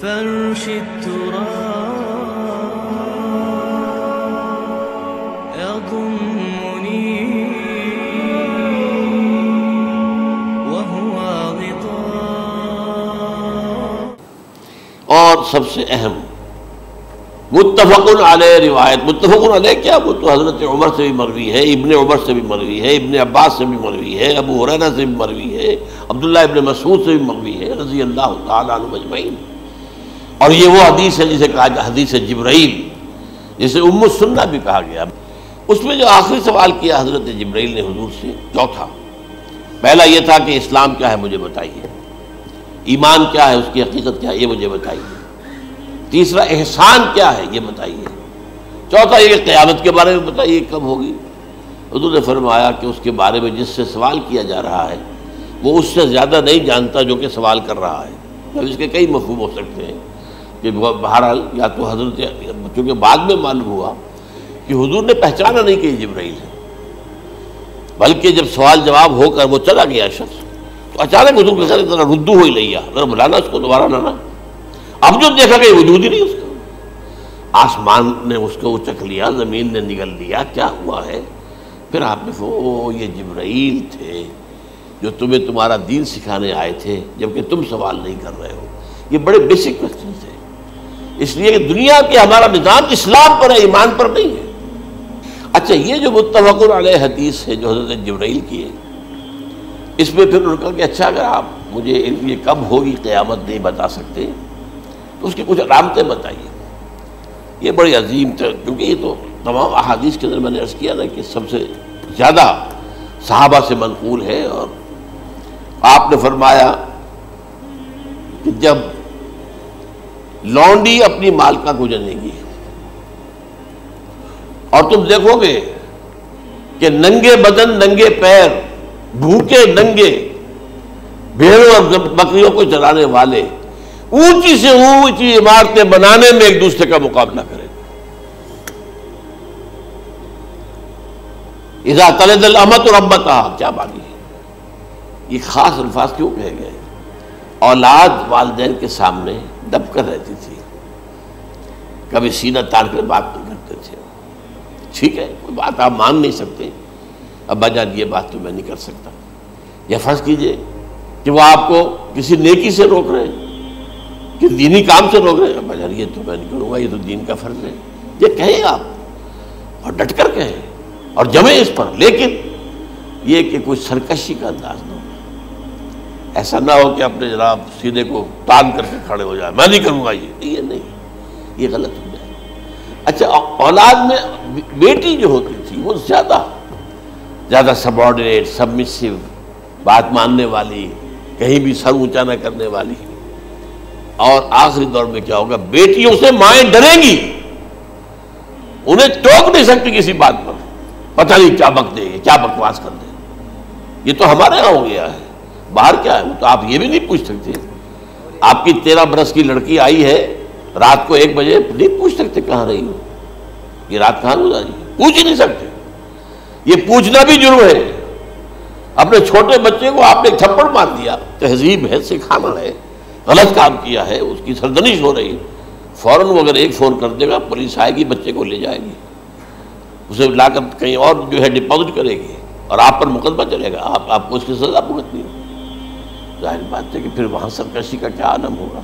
فرش التراب يضمني وهو غطاء. اور سب سے اہم متفق علیہ روایت. متفق علیہ کیا؟ وہ تو حضرت عمر سے بھی مروی ہے، ابن عمر سے بھی مروی ہے، ابن عباس سے بھی مروی ہے، ابو ہریرہ سے بھی مروی ہے، عبداللہ ابن مسعود سے بھی مروی ہے رضی اللہ تعالیٰ عنہ اجمعین. اور یہ وہ حدیث ہے جسے کہا جائے حدیث جبرائیل، جسے ام السنہ بھی کہا گیا. اس میں جو آخری سوال کیا حضرت جبرائیل نے حضور سے، چوتھا، پہلا یہ تھا کہ اسلام کیا ہے مجھے بتائیے، ایمان کیا ہے، اس کی حقیقت کیا ہے یہ مجھے بتائیے، تیسرا احسان کیا ہے یہ بتائیے، چوتھا یہ قیامت کے بارے میں بتائیے کب ہوگی. حضور نے فرمایا کہ اس کے بارے میں جس سے سوال کیا جا رہا ہے وہ اس سے زیادہ نہیں جانتا جو کہ سوال کر رہا ہے. اب اس کے کئی مفہوم ہو سکتے ہیں کہ بہرحال یا تو حضرت، چونکہ بعد میں معلوم ہوا کہ حضور نے پہچانا نہیں کہ یہ جبرائیل ہے، بلکہ جب سوال جواب ہو کر وہ چلا گیا شخص تو اچانک حضور کے ساتھ ذرا ردو ہوئی لیا، ذرا بلانا اس کو دوبارہ لانا. اب جو دیکھا کہ وجود ہی نہیں اس کا، آسمان نے اس کو اچک لیا، زمین نے نگل لیا، کیا ہوا ہے؟ پھر آپ نے یہ جبرائیل تھے جو تمہیں تمہارا دین سکھانے آئے تھے جبکہ تم سوال نہیں کر رہے ہو. یہ بڑے بیسک کوسچن تھے، اس لیے کہ دنیا کے ہمارا نظام اسلام پر ہے، ایمان پر نہیں ہے. اچھا، یہ جو متفق علیہ حدیث ہے جو حضرت جبرائیل کی ہے، اس میں پھر انہوں نے کہا کہ اچھا اگر آپ مجھے یہ کب ہوگی قیامت نہیں بتا سکتے تو اس کی کچھ علامتیں بتائیے. یہ بڑی عظیم تھا، کیونکہ یہ تو تمام احادیث کے اندر میں نے عرض کیا نا کہ سب سے زیادہ صحابہ سے منقول ہے. اور آپ نے فرمایا کہ جب لونڈی اپنی مالکہ کو جنے گی اور تم دیکھو گے کہ ننگے بدن، ننگے پیر، بھوکے ننگے بھیڑوں اور بکریوں کو چرانے والے اونچی سے اونچی عمارتیں بنانے میں ایک دوسرے کا مقابلہ کریں. اذا تلد الامۃ ربتہا، کیا بانی ہے؟ یہ خاص الفاظ کیوں کہے گئے؟ اولاد والدین کے سامنے دب کر رہتی تھی، کبھی سینہ تان کر بات نہیں کرتے تھے. ٹھیک ہے، کوئی بات آپ مان نہیں سکتے، ابا جان یہ بات تو میں نہیں کر سکتا. یا فرض کیجئے کہ وہ آپ کو کسی نیکی سے روک رہے ہیں، کہ دینی کام سے روک رہے ہیں، ابا جان یہ تو میں نہیں کروں گا، یہ تو دین کا فرض ہے. یہ کہیں آپ، اور ڈٹ کر کہیں اور جمیں اس پر، لیکن یہ کہ کوئی سرکشی کا انداز نہ ہو. ایسا نہ ہو کہ اپنے جناب سینے کو تان کر کے کھڑے ہو جائے، میں نہیں کروں گا، یہ نہیں، یہ غلط ہو جائے. اچھا، اولاد میں بیٹی جو ہوتی تھی وہ زیادہ سبارڈینیٹ، سبمسیو، بات ماننے والی، کہیں بھی سر اونچا نہ کرنے والی. اور آخری دور میں کیا ہوگا؟ بیٹیوں سے مائیں ڈریں گی، انہیں ٹوک نہیں سکتی کسی بات پر، پتہ نہیں کیا بک دے گی، کیا بکواس کر دے. یہ تو ہمارے یہاں ہو گیا ہے، باہر کیا ہے وہ تو آپ یہ بھی نہیں پوچھ سکتے. آپ کی 13 برس کی لڑکی آئی ہے رات کو 1 بجے، نہیں پوچھ سکتے کہاں رہی ہو، یہ رات کہاں گزاری، پوچھ ہی نہیں سکتے. یہ پوچھنا بھی جرم ہے. اپنے چھوٹے بچے کو آپ نے ایک تھپڑ مار دیا، تہذیب ہے، سکھانا ہے، غلط کام کیا ہے، اس کی سرزنش ہو رہی ہے، فوراً وہ اگر ایک فون کر دے گا پولیس آئے گی، بچے کو لے جائے گی، اسے لا کر کہیں اور جو ہے ڈپازٹ کرے گی اور آپ پر مقدمہ چلے گا، آپ کو اس کی سزا بھگتنی ہے. ظاہر بات ہے کہ پھر وہاں سرکشی کا کیا عالم ہوگا.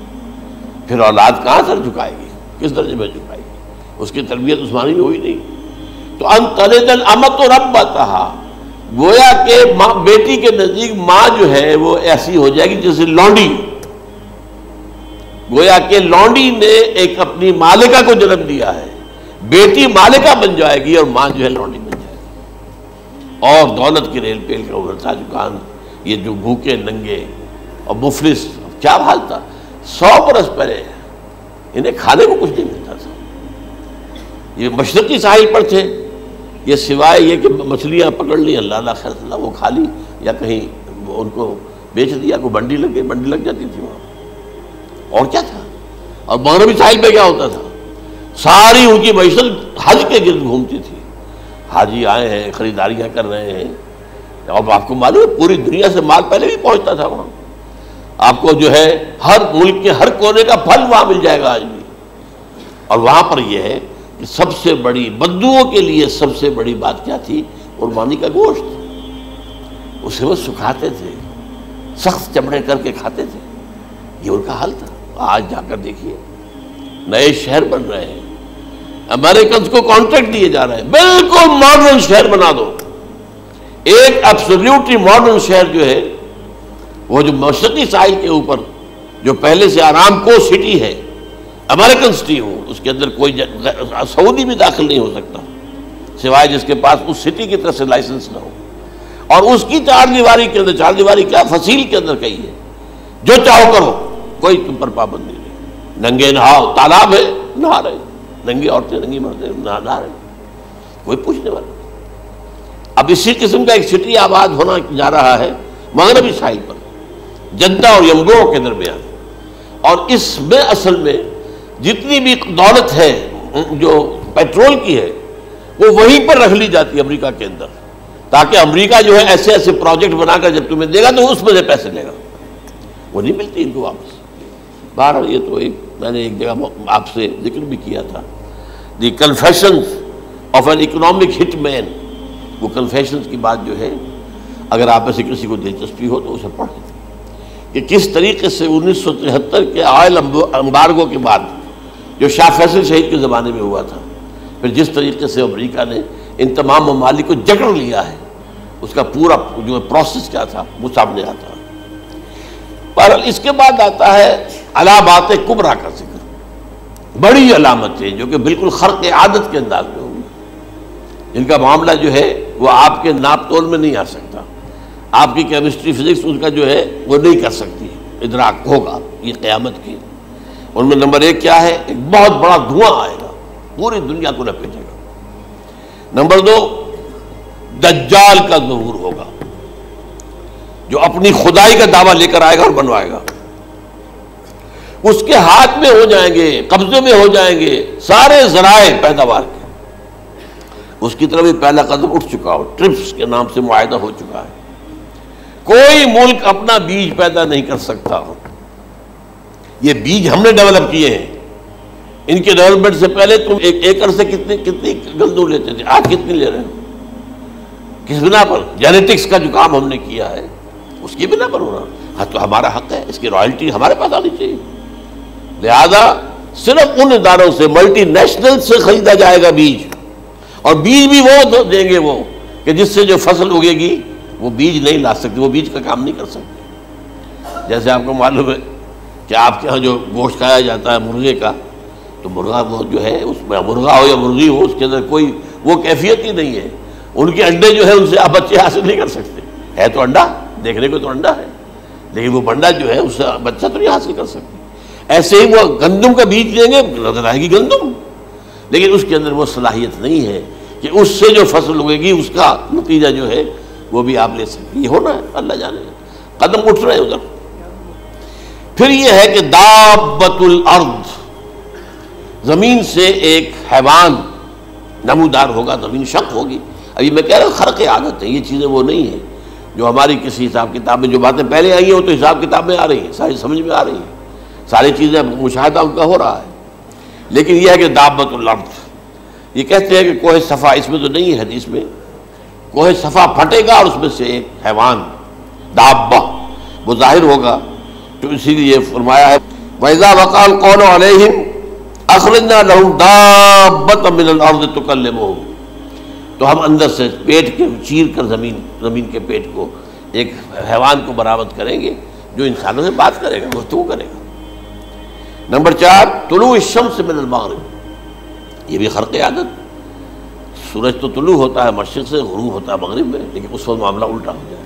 پھر اولاد کہاں سر جھکائے گی، کس درجے میں جھکائے گی؟ اس کی تربیت عثمانی ہوئی نہیں. تو ان تلد الامۃ ربتہا، گویا کہ بیٹی کے نزدیک ماں جو ہے وہ ایسی ہو جائے گی جیسے لونڈی. گویا کہ لونڈی نے ایک اپنی مالکہ کو جنم دیا ہے، بیٹی مالکہ بن جائے گی اور ماں جو ہے لونڈی بن جائے گی. اور دولت کی ریل پیل کا ابھرتا دکان، یہ جو بھوکے ننگے اور مفلس، کیا حال تھا 100 برس پہلے، انہیں کھانے کو کچھ نہیں ملتا تھا. یہ مشرقی ساحل پر تھے، یہ سوائے یہ کہ مچھلیاں پکڑ لی، اللہ خیر اللہ وہ کھا لی، یا کہیں ان کو بیچ دیا، کوئی بنڈی لگ گئی، بنڈی لگ جاتی تھی وہاں، اور کیا تھا. اور مغربی ساحل پہ کیا ہوتا تھا؟ ساری ان کی معیشت حج کے گرد گھومتی تھی. حاجی آئے ہیں، خریداریاں کر رہے ہیں، اور آپ کو معلوم ہے پوری دنیا سے مال پہلے بھی پہنچتا تھا وہاں. آپ کو جو ہے ہر ملک کے ہر کونے کا پھل وہاں مل جائے گا آج بھی. اور وہاں پر یہ ہے کہ سب سے بڑی بدوؤں کے لیے سب سے بڑی بات کیا تھی؟ قربانی کا گوشت. اسے وہ سکھاتے تھے، سخت چمڑے کر کے کھاتے تھے. یہ ان کا حل تھا. آج جا کر دیکھیے نئے شہر بن رہے ہیں، امریکنز کو کانٹریکٹ دیے جا رہے ہیں، بالکل ماڈرن شہر بنا دو. ایک ایبسلیوٹلی ماڈرن شہر جو ہے وہ جو مشرقی ساحل کے اوپر جو پہلے سے آرامکو سٹی ہے، امریکن سٹی ہو، اس کے اندر کوئی سعودی بھی داخل نہیں ہو سکتا سوائے جس کے پاس اس سٹی کی طرف سے لائسنس نہ ہو. اور اس کی چار دیواری کے اندر، چار دیواری کیا فصیل کے اندر کہی ہے، جو چاہو کرو، کوئی تم پر پابندی نہیں. ننگے نہاؤ، تالاب ہے نہا رہے، ننگی عورتیں ننگی مردیں نہا رہے، کوئی پوچھنے والا. اب اسی قسم کا ایک سٹی آباد ہونا جا رہا ہے مغربی ساحل پر، جدہ اور یمگو کے درمیان. اور اس میں اصل میں جتنی بھی دولت ہے جو پیٹرول کی ہے وہ وہیں پر رکھ لی جاتی ہے امریکہ کے اندر، تاکہ امریکہ جو ہے ایسے ایسے پروجیکٹ بنا کر جب تمہیں دے گا تو اس میں سے پیسے لے گا، وہ نہیں ملتی ان کو واپس. بہرحال یہ تو میں نے ایک جگہ آپ سے ذکر بھی کیا تھا، دی کنفیشنز آف این اکنامک ہٹ مین. وہ کنفیشنز کی بات جو ہے اگر آپ میں سے کسی کو دلچسپی ہو تو اسے پڑھیں کہ کس طریقے سے 1973 کے آئل امبارگو کے بعد جو شاہ فیصل شہید کے زمانے میں ہوا تھا، پھر جس طریقے سے امریکہ نے ان تمام ممالک کو جکڑ لیا ہے، اس کا پورا جو پروسیس کیا تھا وہ سامنے آتا ہے. پر اس کے بعد آتا ہے علامات کبریٰ کا ذکر، بڑی علامتیں جو کہ بالکل خرق عادت کے انداز میں ہوگی، جن کا معاملہ جو ہے وہ آپ کے ناپ تول میں نہیں آ سکتا. آپ کی کیمسٹری فزکس اس کا جو ہے وہ نہیں کر سکتی ادراک ہوگا یہ قیامت کی. ان میں نمبر ایک کیا ہے؟ ایک بہت بڑا دھواں آئے گا، پوری دنیا کو لپیٹے گا. نمبر دو، دجال کا ظہور ہوگا جو اپنی خدائی کا دعویٰ لے کر آئے گا اور بنوائے گا. اس کے ہاتھ میں ہو جائیں گے، قبضے میں ہو جائیں گے سارے ذرائع پیداوار کے. اس کی طرف بھی پہلا قدم اٹھ چکا ہو، ٹرپس کے نام سے معاہدہ ہو چکا ہے. کوئی ملک اپنا بیج پیدا نہیں کر سکتا ہو. یہ بیج ہم نے ڈیولپ کیے ہیں. ان کے ڈیولپمنٹ سے پہلے تم ایک ایکڑ سے کتنی گندم لیتے تھے، آج کتنی لے رہے ہو؟ کس بنا پر؟ جینیٹکس کا جو کام ہم نے کیا ہے اس کی بنا پر ہو رہا. ہاں تو ہمارا حق ہے، اس کی رائلٹی ہمارے پاس آنی چاہیے. لہذا صرف ان اداروں سے، ملٹی نیشنل سے خریدا جائے گا بیج، اور بیج بھی وہ دیں گے وہ کہ جس سے جو فصل اگے گی وہ بیج نہیں لا سکتے، وہ بیج کا کام نہیں کر سکتے. جیسے آپ کو معلوم ہے کہ آپ کے ہاں جو گوشت کھایا جاتا ہے مرغے کا، تو مرغا وہ جو ہے اس میں مرغا ہو یا مرغی ہو، اس کے اندر کوئی وہ کیفیت ہی نہیں ہے. ان کے انڈے جو ہے ان سے آپ بچے حاصل نہیں کر سکتے. ہے تو انڈا، دیکھنے کو تو انڈا ہے، لیکن وہ بنڈا جو ہے اس سے بچہ تو نہیں حاصل کر سکتے. ایسے ہی وہ گندم کا بیج دیں گے، نظر آئے گی گندم، لیکن اس کے اندر وہ صلاحیت نہیں ہے کہ اس سے جو فصل اگے گی اس کا نتیجہ جو ہے وہ بھی آپ لے سکتے. یہ ہونا ہے، اللہ جانے، قدم اٹھ رہے ہیں ادھر. پھر یہ ہے کہ دابۃ الارض، زمین سے ایک حیوان نمودار ہوگا، زمین شق ہوگی. ابھی میں کہہ رہا ہوں خرق عادت ہے، یہ چیزیں وہ نہیں ہیں جو ہماری کسی حساب کتاب میں جو باتیں پہلے آئی ہیں وہ تو حساب کتاب میں آ رہی ہیں، ساری سمجھ میں آ رہی ہیں، ساری چیزیں مشاہدہ ان کا ہو رہا ہے. لیکن یہ ہے کہ دابۃ الارض، یہ کہتے ہیں کہ کوہ صفا، اس میں تو نہیں ہے حدیث میں، کوہ صفا پھٹے گا اور اس میں سے ایک حیوان دابہ وہ ظاہر ہوگا. تو اسی لیے فرمایا ہے وَإِذَا وَقَعَ الْقَوْلُ عَلَيْهِمْ أَخْرَجْنَا لَهُمْ دَابَّةً مِّنَ الْأَرْضِ تُكَلِّمُهُمْ. تو ہم اندر سے پیٹ کے چیر کر زمین کے پیٹ کو ایک حیوان کو برآمد کریں گے جو انسانوں سے بات کرے گا، گفتگو کرے گا. نمبر 4، طلوع الشمس من المغرب، یہ بھی خرق عادت. سورج تو طلوع ہوتا ہے مشرق سے، غروب ہوتا ہے مغرب میں، لیکن اس وقت معاملہ الٹا ہو جائے.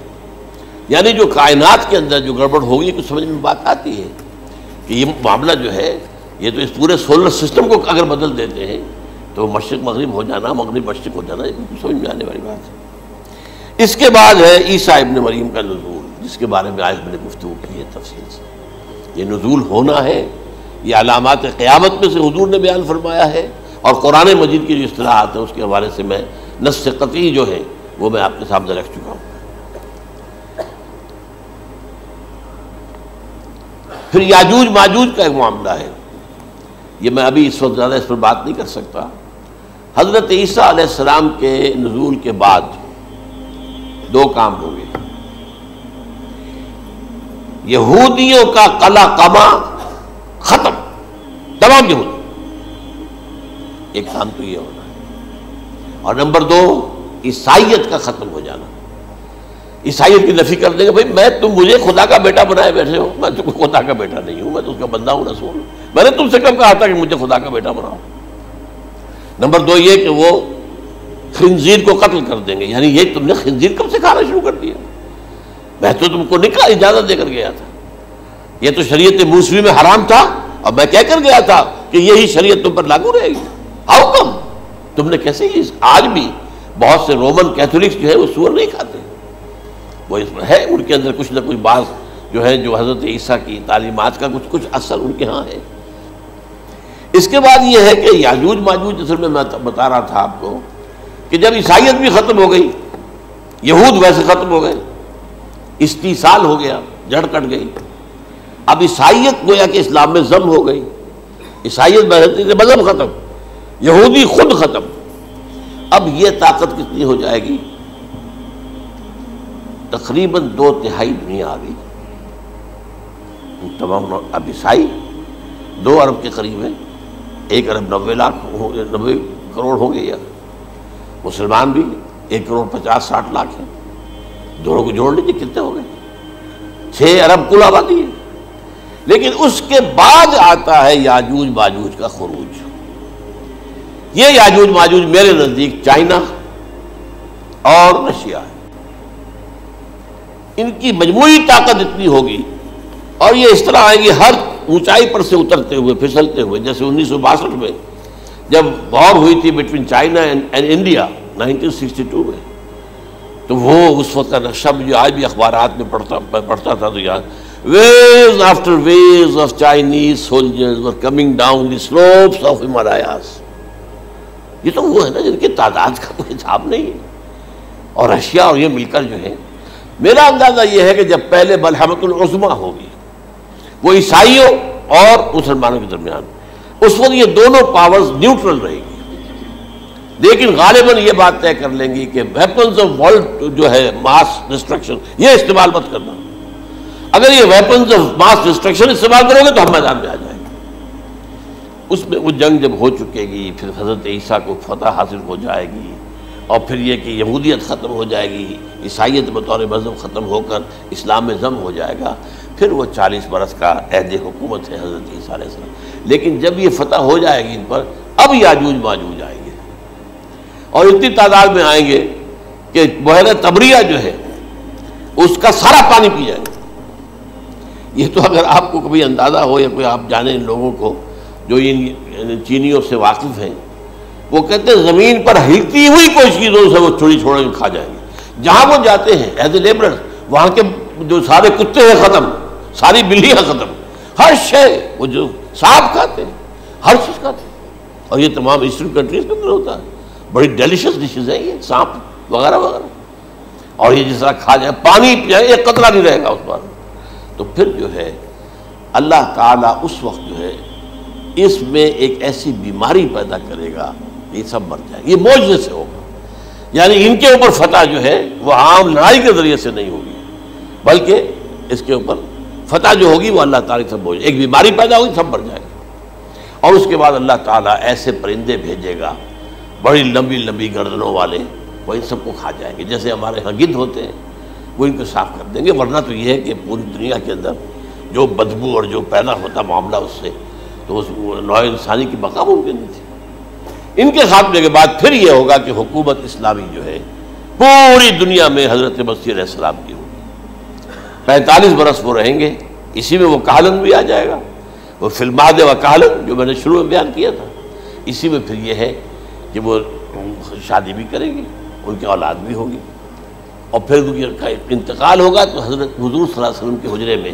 یعنی جو کائنات کے اندر جو گڑبڑ ہوگی کچھ سمجھ میں بات آتی ہے کہ یہ معاملہ جو ہے یہ تو اس پورے سولر سسٹم کو اگر بدل دیتے ہیں تو مشرق مغرب ہو جانا، مغرب مشرق ہو جانا، یہ سمجھ میں آنے والی بات ہے. اس کے بعد ہے عیسیٰ ابن مریم کا نزول، جس کے بارے میں آج میں نے گفتگو کی ہے تفصیل سے. یہ نزول ہونا ہے، یہ علامات قیامت میں سے حضور نے بیان فرمایا ہے، اور قرآن مجید کی جو اصطلاحات ہیں اس کے حوالے سے میں نص قطعی جو ہے وہ میں آپ کے سامنے رکھ چکا ہوں. پھر یاجوج ماجوج کا ایک معاملہ ہے، یہ میں ابھی اس وقت زیادہ اس پر بات نہیں کر سکتا۔ حضرت عیسیٰ علیہ السلام کے نزول کے بعد دو کام ہوں گے، یہودیوں کا قلع قمع ختم، تمام یہود، ایک کام تو یہ ہونا ہے، اور نمبر دو عیسائیت کا ختم ہو جانا۔ عیسائیت کی نفی کر دیں گے، بھائی تم مجھے خدا کا بیٹا بنائے بیٹھے ہو، میں تم خدا کا بیٹا نہیں ہوں، میں تو اس کا بندہ ہوں، رسول ہوں، میں نے تم سے کب کہا تھا کہ مجھے خدا کا بیٹا بناؤ۔ نمبر دو یہ کہ وہ خنزیر کو قتل کر دیں گے، یعنی یہ تم نے خنزیر کب سے کھانا شروع کر دیا؟ میں تو تم کو نکاح اجازت دے کر گیا تھا، یہ تو شریعت موسوی میں حرام تھا، اور میں کہہ کر گیا تھا کہ یہی شریعت تم پر لاگو رہے گی، ہاؤ کم تم نے کیسے؟ آج بھی بہت سے رومن کیتھولکس جو ہے وہ سور نہیں کھاتے، وہ اس میں ہے ان کے اندر کچھ نہ کچھ بات جو ہے جو حضرت عیسیٰ کی تعلیمات کا کچھ اثر ان کے ہاں ہے۔ اس کے بعد یہ ہے کہ یاجوج ماجوج اصل میں بتا رہا تھا آپ کو کہ جب عیسائیت بھی ختم ہو گئی، یہود ویسے ختم ہو گئے، استیصال ہو گیا، جڑ کٹ گئی، اب عیسائیت گویا کہ اسلام میں ضم ہو گئی، عیسائیت مذہب ختم، یہودی خود ختم، اب یہ طاقت کتنی ہو جائے گی؟ تقریباً 2/3 دنیا آ گئی، تمام اب عیسائی 2 ارب کے قریب ہے، 1 ارب 90 کروڑ ہو گئے، یا مسلمان بھی 1 کروڑ 50-60 لاکھ ہیں، دونوں کو جوڑ لیجیے کتنے ہو گئے؟ 6 ارب کل آبادی ہے۔ لیکن اس کے بعد آتا ہے یاجوج ماجوج کا خروج۔ یہ یاجوج ماجوج میرے نزدیک چائنا اور رشیا ہے، ان کی مجموعی طاقت اتنی ہوگی، اور یہ اس طرح آئیں گے ہر اونچائی پر سے اترتے ہوئے، پھسلتے ہوئے، جیسے 1962 میں جب وار ہوئی تھی بٹوین چائنا اینڈ انڈیا 1962 میں، تو وہ اس وقت کا نقشہ مجھے آج بھی اخبارات میں پڑھتا تھا تو یاد، waves after waves of Chinese soldiers were coming down the slopes of Himalayas۔ یہ تو وہ ہے نا جن کی تعداد کا کوئی حساب نہیں ہے، اور رشیا اور یہ مل کر جو ہے، میرا اندازہ یہ ہے کہ جب پہلے ملحمۃ العظمیٰ ہوگی وہ عیسائیوں اور مسلمانوں کے درمیان، اس وقت یہ دونوں پاورز نیوٹرل رہے گی، لیکن غالباً یہ بات طے کر لیں گی کہ ویپنز آف ورلڈ جو ہے ماس ڈسٹرکشن، یہ استعمال مت کرنا، اگر یہ ویپنز آف ماس ڈسٹرکشن استعمال کرو گے تو ہم میدان میں آ جائیں گے۔ اس میں وہ جنگ جب ہو چکے گی، پھر حضرت عیسیٰ کو فتح حاصل ہو جائے گی، اور پھر یہ کہ یہودیت ختم ہو جائے گی، عیسائیت بطور مذہب ختم ہو کر اسلام میں ضم ہو جائے گا، پھر وہ 40 برس کا عہد حکومت ہے حضرت عیسیٰ علیہ السلام۔ لیکن جب یہ فتح ہو جائے گی ان پر، اب یاجوج ماجوج آئیں گے، اور اتنی تعداد میں آئیں گے کہ بحیرہ طبریہ جو ہے اس کا سارا پانی پی جائیں گے۔ یہ تو اگر آپ کو کبھی اندازہ ہو یا کوئی آپ جانیں ان لوگوں کو جو ان چینیوں سے واقف ہیں، وہ کہتے ہیں زمین پر ہلتی ہوئی کوئی چیزوں سے وہ چھوڑی چھوڑ کے کھا جائیں گے، جہاں وہ جاتے ہیں ایز اے لیبرر، وہاں کے جو سارے کتے ہیں ختم، ساری بلیاں ختم، ہر شے، وہ جو سانپ کھاتے ہیں، ہر چیز کھاتے ہیں، اور یہ تمام ایسٹرن کنٹریز کے اندر ہوتا ہے، بڑی ڈیلیشس ڈشز ہیں یہ سانپ وغیرہ وغیرہ، اور یہ جس طرح کھا جائے، پانی پیا ایک قطرہ نہیں رہے گا اس پر۔ تو پھر جو ہے اللہ تعالیٰ اس وقت جو ہے اس میں ایک ایسی بیماری پیدا کرے گا، یہ سب مر جائے گا، یہ معجزے سے ہوگا، یعنی ان کے اوپر فتح جو ہے وہ عام لڑائی کے ذریعے سے نہیں ہوگی، بلکہ اس کے اوپر فتح جو ہوگی وہ اللہ تعالیٰ سے ایک بیماری پیدا ہوگی، سب مر جائے گا، اور اس کے بعد اللہ تعالیٰ ایسے پرندے بھیجے گا بڑی لمبی لمبی گردنوں والے، وہ ان سب کو کھا جائیں گے، جیسے ہمارے ہاں گدھ ہوتے ہیں وہ ان کو صاف کر دیں گے، ورنہ تو یہ ہے کہ پوری دنیا کے اندر جو بدبو اور جو پیدا ہوتا معاملہ اس سے، تو اس نوع انسانی کی بقا ممکن نہیں تھی۔ ان کے خاتمے کے بعد پھر یہ ہوگا کہ حکومت اسلامی جو ہے پوری دنیا میں حضرت مسیح علیہ السلام کی ہوگی، 45 برس وہ رہیں گے، اسی میں وہ کہلن بھی آ جائے گا، وہ فی المہد و کہلن جو میں نے شروع میں بیان کیا تھا، اسی میں پھر یہ ہے کہ وہ شادی بھی کریں گے، ان کی اولاد بھی ہوگی، اور پھر ان کا انتقال ہوگا تو حضرت حضور صلی اللہ علیہ وسلم کے حجرے میں،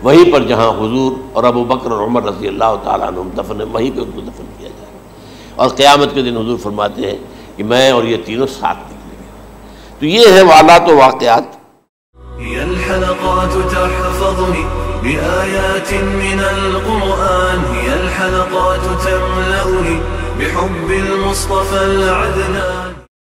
وہیں پر جہاں حضور اور ابو بکر اور عمر رضی اللہ تعالیٰ عنہم دفن ہے، وہیں پہ ان کو دفن کیا جائے گا، اور قیامت کے دن حضور فرماتے ہیں کہ میں اور یہ تینوں ساتھ نکلیں گے۔ تو یہ ہے والات و واقعات۔ هي الحلقات تحفظني بآيات من القرآن هي الحلقات تملأني بحب المصطفى العدنان.